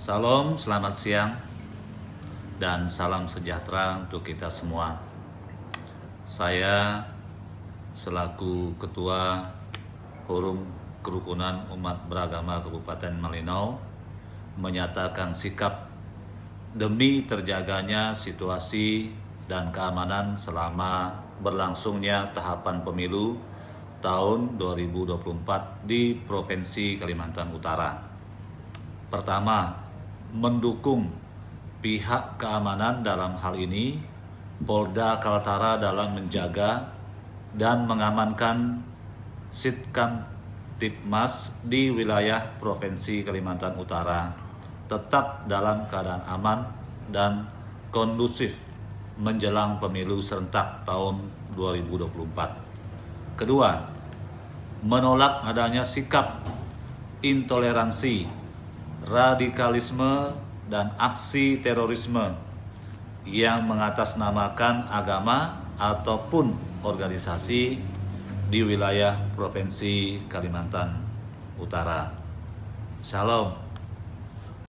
Salam, selamat siang, dan salam sejahtera untuk kita semua. Saya selaku Ketua Forum Kerukunan Umat Beragama Kabupaten Malinau menyatakan sikap demi terjaganya situasi dan keamanan selama berlangsungnya tahapan pemilu tahun 2024 di Provinsi Kalimantan Utara. Pertama, mendukung pihak keamanan dalam hal ini Polda Kaltara dalam menjaga dan mengamankan Sitkamtibmas di wilayah Provinsi Kalimantan Utara tetap dalam keadaan aman dan kondusif menjelang pemilu serentak tahun 2024. Kedua, menolak adanya sikap intoleransi, radikalisme, dan aksi terorisme yang mengatasnamakan agama ataupun organisasi di wilayah Provinsi Kalimantan Utara. Shalom.